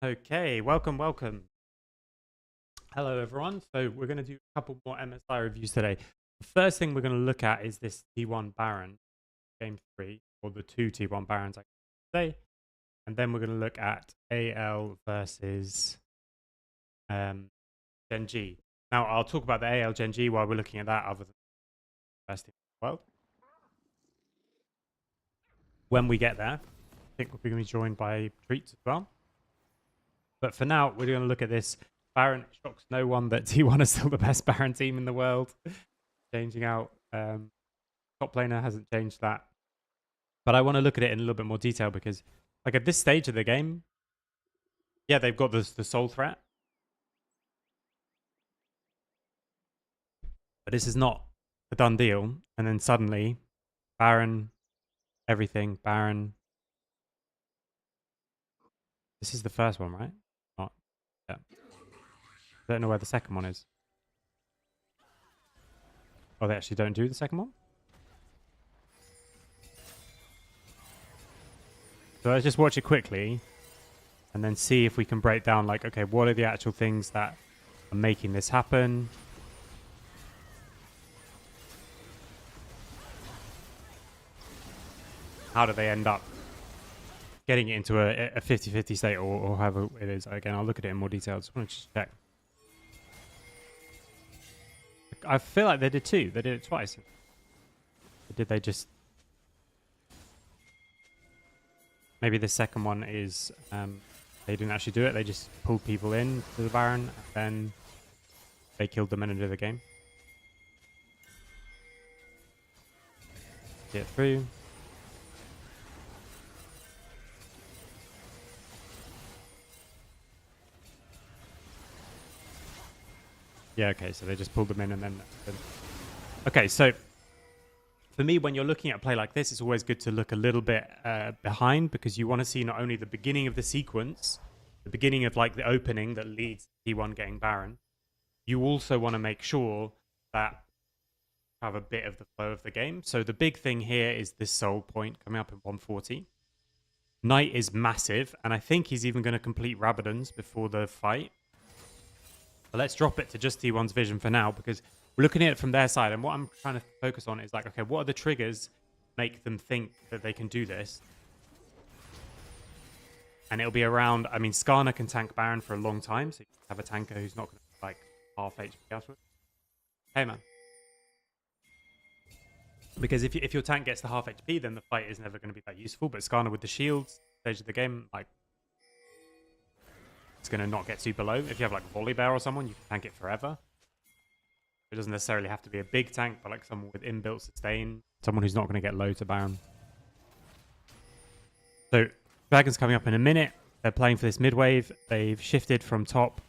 Okay, welcome. Hello, everyone. So we're going to do a couple more MSI reviews today. The first thing we're going to look at is this T1 Baron, Game 3, or the two T1 Barons, I can say. And then we're going to look at AL versus GenG. Now, I'll talk about the AL GenG while we're looking at that, other than the best team in the world. When we get there, I think we're going to be joined by Treats as well. But for now, we're going to look at this Baron. It shocks no one that T1 is still the best Baron team in the world. Changing out. Top laner hasn't changed that. But I want to look at it in a little bit more detail because, like, at this stage of the game, yeah, they've got the soul threat. But this is not a done deal. And then suddenly, Baron, everything, Baron. This is the first one, right? Not. Yeah. I don't know where the second one is. Oh, they actually don't do the second one? So let's just watch it quickly and then see if we can break down, like, okay, what are the actual things that are making this happen? How do they end up getting it into a 50-50 state or however it is? Again, I'll look at it in more detail. I just want to check. I feel like they did too. They did it twice. Or did they just... Maybe the second one is they didn't actually do it. They just pulled people in to the Baron and then they killed them at the end of the game. Get through. Yeah, okay, so they just pulled them in and then... Okay, so for me, when you're looking at a play like this, it's always good to look a little bit behind because you want to see not only the beginning of the sequence, the beginning of like the opening that leads to T1 getting Baron, you also want to make sure that you have a bit of the flow of the game. So the big thing here is this soul point coming up in 140. Knight is massive, and I think he's even going to complete Rabadon's before the fight. But let's drop it to just T1's vision for now because we're looking at it from their side. And what I'm trying to focus on is like, okay, what are the triggers make them think that they can do this? And it'll be around, I mean, Skarner can tank Baron for a long time. So you have a tanker who's not going to be like half HP afterwards. Hey, man. Because if your tank gets to half HP, then the fight is never going to be that useful. But Skarner with the shields, stage of the game, like, it's going to not get super low. If you have like Volley Bear or someone, you can tank it forever. It doesn't necessarily have to be a big tank, but like someone with inbuilt sustain, someone who's not going to get low to Baron. So Dragon's coming up in a minute. They're playing for this mid wave. They've shifted from top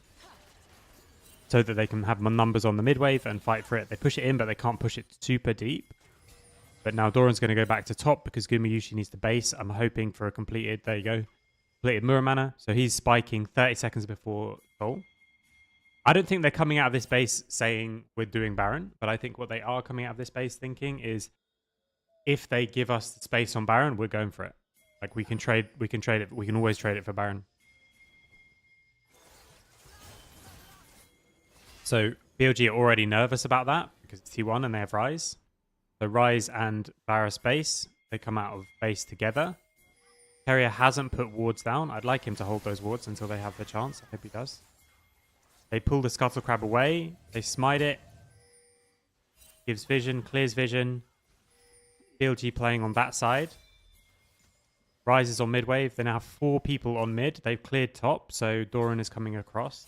so that they can have numbers on the mid wave and fight for it. They push it in, but they can't push it super deep. But now Doran's going to go back to top because Gumayushi needs to base. I'm hoping for a completed, there you go, completed Muramana. So he's spiking 30 seconds before goal. I don't think they're coming out of this base saying we're doing Baron, but I think what they are coming out of this base thinking is if they give us the space on Baron, we're going for it. Like we can trade it. We can always trade it for Baron. So BLG are already nervous about that because it's T1 and they have Rise. So Rise and Varus base, they come out of base together. Terrier hasn't put wards down. I'd like him to hold those wards until they have the chance. I hope he does. They pull the Scuttle Crab away. They smite it. Gives vision, clears vision. BLG playing on that side. Rises on mid wave. They now have 4 people on mid. They've cleared top, so Doran is coming across.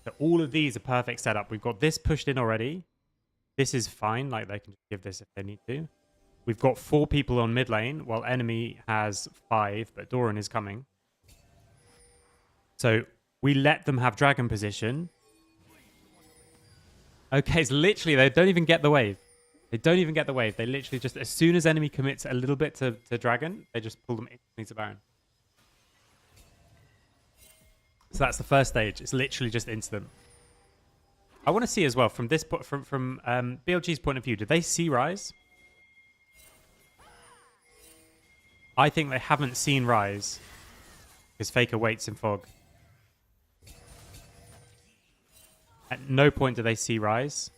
So all of these are perfect setup. We've got this pushed in already. This is fine. Like they can just give this if they need to. We've got 4 people on mid lane, while enemy has 5, but Doran is coming. So we let them have dragon position. Okay, it's literally, they don't even get the wave. They don't even get the wave. They literally just, as soon as enemy commits a little bit to dragon, they just pull them instantly to Baron. So that's the first stage. It's literally just instant. I want to see as well, from this from BLG's point of view, did they see Rise? I think they haven't seen Rise. because Faker waits in fog. At no point do they see Rise.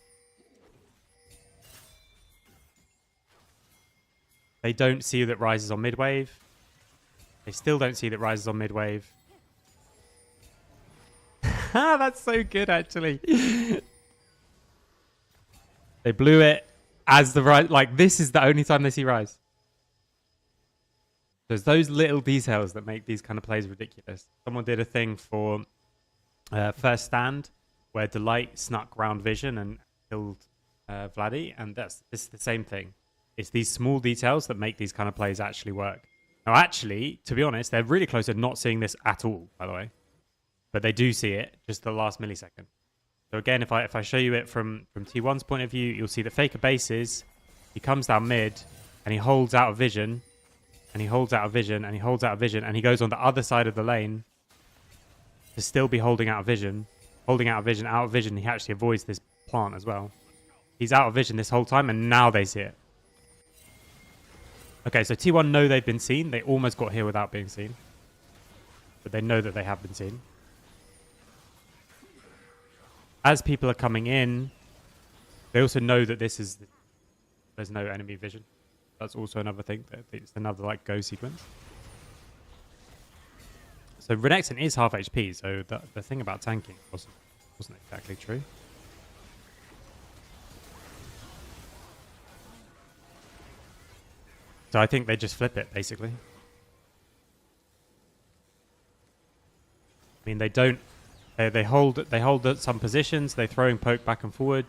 They don't see that Rise is on mid-wave. They still don't see that Rise is on mid-wave. That's so good, actually. They blew it as the Rise... Like, this is the only time they see Rise. There's those little details that make these kind of plays ridiculous. Someone did a thing for First Stand where Delight snuck round vision and killed Vladdy, and this is the same thing. It's these small details that make these kind of plays actually work. Now, actually, to be honest, they're really close to not seeing this at all, by the way. But they do see it just the last millisecond. So again, if I show you it from T1's point of view, you'll see that Faker bases, he comes down mid, and he holds out of vision, and he holds out of vision, and he holds out of vision, and he goes on the other side of the lane to still be holding out of vision. Holding out of vision, out of vision, he actually avoids this plant as well. He's out of vision this whole time, and now they see it. Okay, so T1 know they've been seen. They almost got here without being seen. But they know that they have been seen. As people are coming in, they also know that there's no enemy vision. That's also another thing. It's another like go sequence. So Renekton is half HP, so the thing about tanking wasn't exactly true. So I think they just flip it, basically. I mean, they don't... They hold some positions. They're throwing poke back and forward.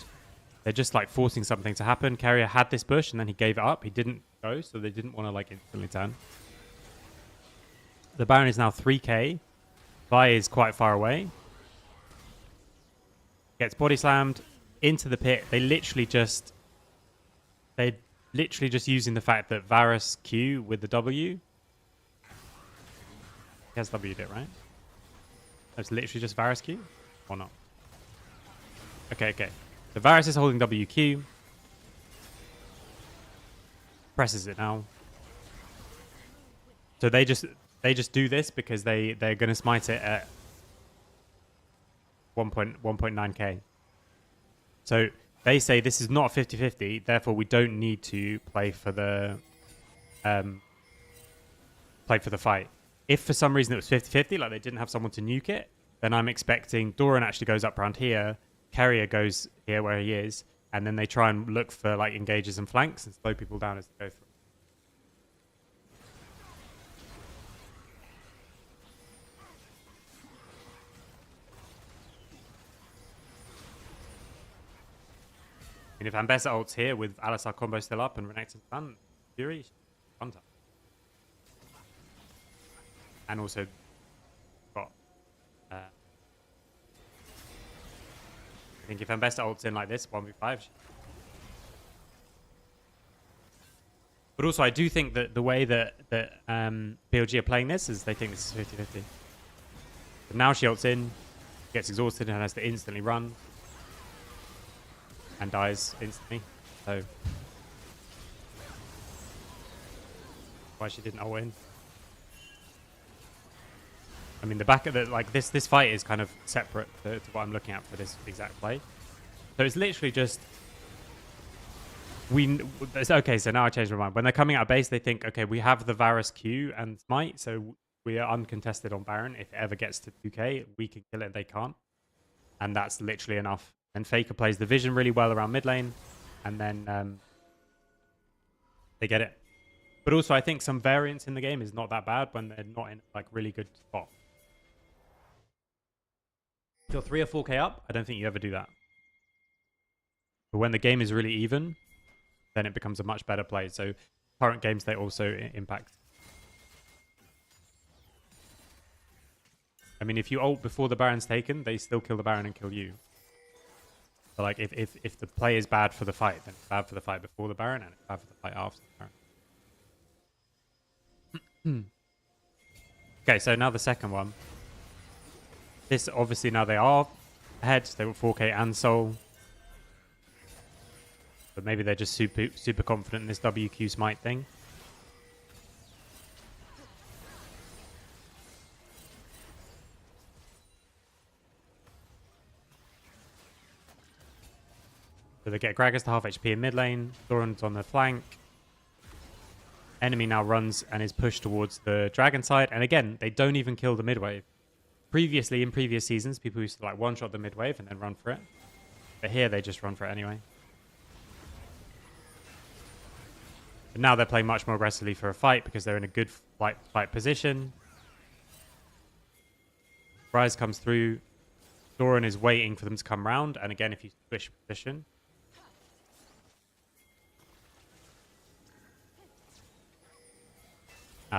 They're just like forcing something to happen. Carrier had this bush and then he gave it up. He didn't go, so they didn't want to like instantly turn. The Baron is now 3k. Vi is quite far away. Gets body slammed into the pit. They're literally just using the fact that Varus Q with the W. He has W'd it, right? It's literally just Varus Q? Or not? Okay. So Varus is holding WQ. Presses it now. So they just do this because they're going to smite it at 1.9k. So they say this is not a 50-50, therefore we don't need to play for the fight. If for some reason it was 50-50, like they didn't have someone to nuke it, then I'm expecting Doran actually goes up around here, Carrier goes here where he is, and then they try and look for like engages and flanks and slow people down as they go through. I mean, if Ambessa ults here with Alistar combo still up and Renekton stun, Fury, fun time. And also got... I think if Ambessa ults in like this, 1v5... But also, I do think that the way that PLG are playing this is they think this is 50-50. But now she ults in, gets exhausted and has to instantly run. And dies instantly. So why she didn't ult in? I mean, the back of the like this fight is kind of separate to what I'm looking at for this exact play. So it's literally just okay. So now I changed my mind. When they're coming out of base, they think, okay, we have the Varus Q and Smite, so we are uncontested on Baron. If it ever gets to 2k, we can kill it. They can't, and that's literally enough. And Faker plays the vision really well around mid lane, and then they get it. But also, I think some variance in the game is not that bad when they're not in like really good spot. If you're 3 or 4k up, I don't think you ever do that. But when the game is really even, then it becomes a much better play. So current game state also impact. I mean, if you ult before the Baron's taken, they still kill the Baron and kill you. So like if the play is bad for the fight, then it's bad for the fight before the Baron and it's bad for the fight after the Baron. Okay, so now the second one. This obviously now they are ahead. They were 4k and Soul. But maybe they're just super confident in this WQ smite thing. So they get Gragas to half HP in mid lane. Doran's on the flank. Enemy now runs and is pushed towards the dragon side. And again, they don't even kill the mid wave. Previously, in previous seasons, people used to like one-shot the mid wave and then run for it. But here, they just run for it anyway. But now they're playing much more aggressively for a fight because they're in a good fight position. Ryze comes through. Doran is waiting for them to come round. And again, if you switch position...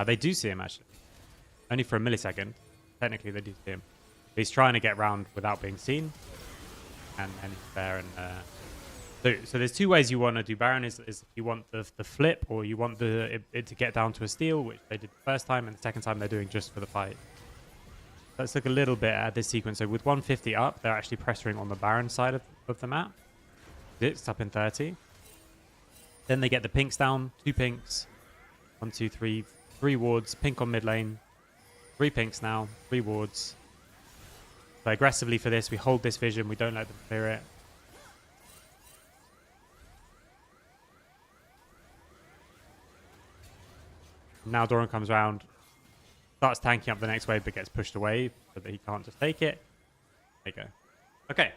they do see him, actually. Only for a millisecond. Technically, they do see him. But he's trying to get round without being seen. And he's there. And so there's two ways you want to do Baron. Is you want the flip, or you want it to get down to a steal, which they did the first time. And the second time, they're doing just for the fight. Let's look a little bit at this sequence. So with 150 up, they're actually pressuring on the Baron side of the map. It's up in 30. Then they get the pinks down. 2 pinks. 1, 2, 3... 3 wards, pink on mid lane. 3 pinks now, 3 wards. So aggressively for this, we hold this vision, we don't let them clear it. Now Doran comes around, starts tanking up the next wave, but gets pushed away so that he can't just take it. There you go. Okay.